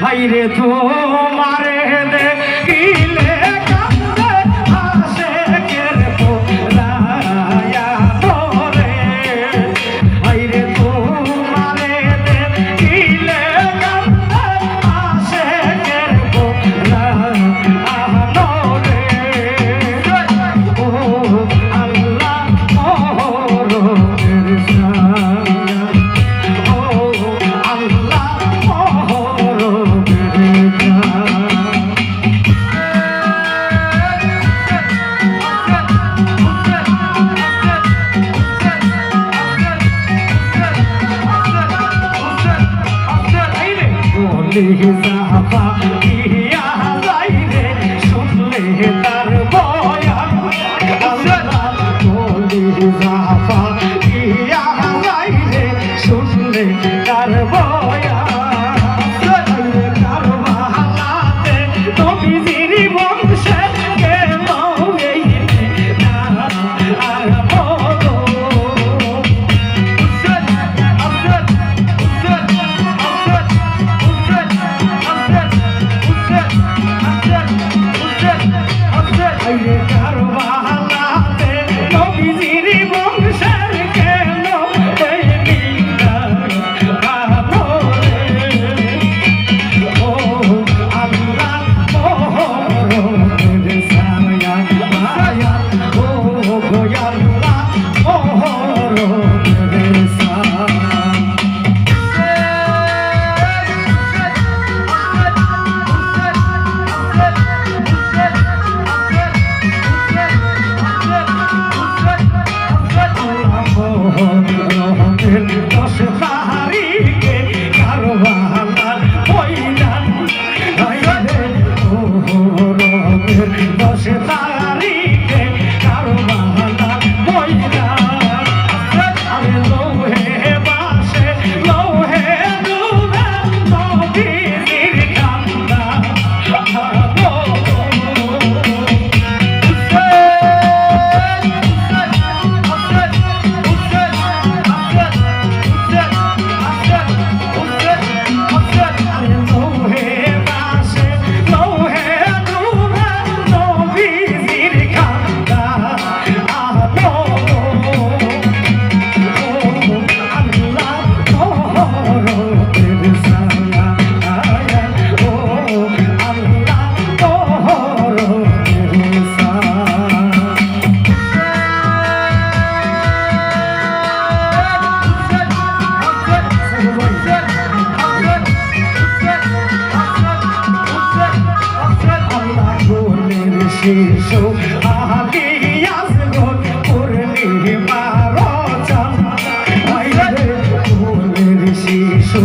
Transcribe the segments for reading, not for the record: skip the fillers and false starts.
ভাইরে তোমারে দেখিলে কান্দে আশেকের পোরায়া তোরে ভাইরে তোমারে দেখিলে কান্দে আশেকের পোরায়া তোরে ও আল্লাহ মোহরের সায়া ও আল্লাহ জাফা ইয়া যাইরে শুনলে তার বয়ান জাফা ইয়া যাইরে শুনলে তার বয়ান কারবালাতে নবীজির বংশে গেল এই আর বলো কারবালাতে নবীজির বংশের গেল এই ও আল্লাহ মোহরের সায়া মায়া ও আল্লাহ মোহরের সায়া দশ তারিখে কারবালার ময়দান দশ তারিখে কারবালার ময়দান আরে লৌহে বাসে লৌহে ডুবে নবীজির কান্দা শিশু আলিয়াস গোল পূর্ণিমা রচন ফুলের শিশু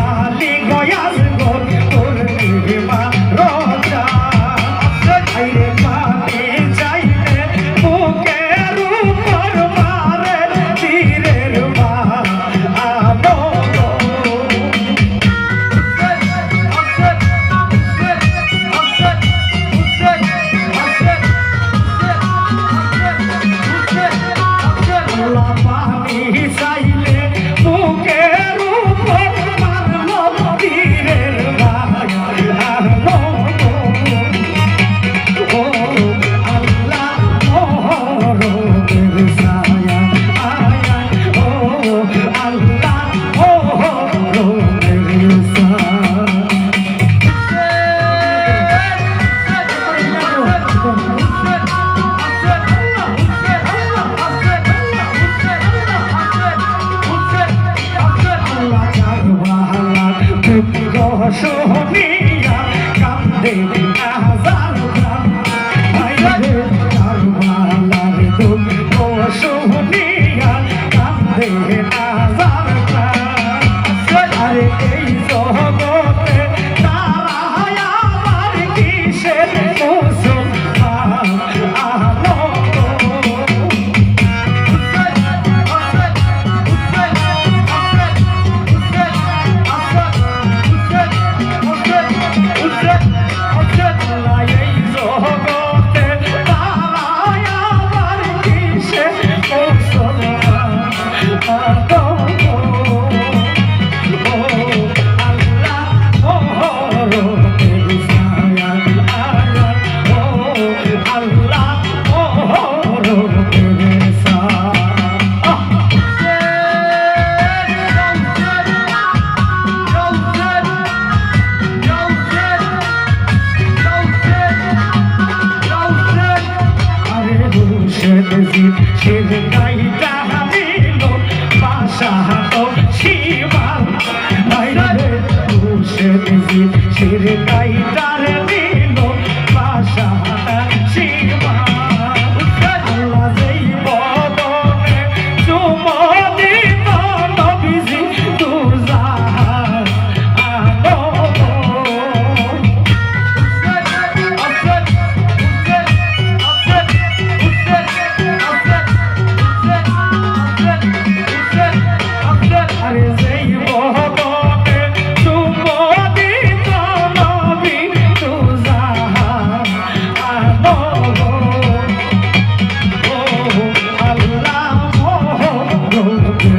আলি গয়াস গোল পূর্ণিমা রচন পাতে চাইলে বুকের উপর মারে তীরের মা চাইলে বুকের উপর মারলো তীরের ও আল্লাহ মোহরের সায়া আয়া ও আল্লাহ মোহরের সায়া সোনিয়া কান্দে হাজার গ্রাম কারবালার দুঃখ সোনিয়া কান্দে হাজার গ্রাম আরে এই জগতে তারা আমার কিসের মুসলমান আলো Oh চলবে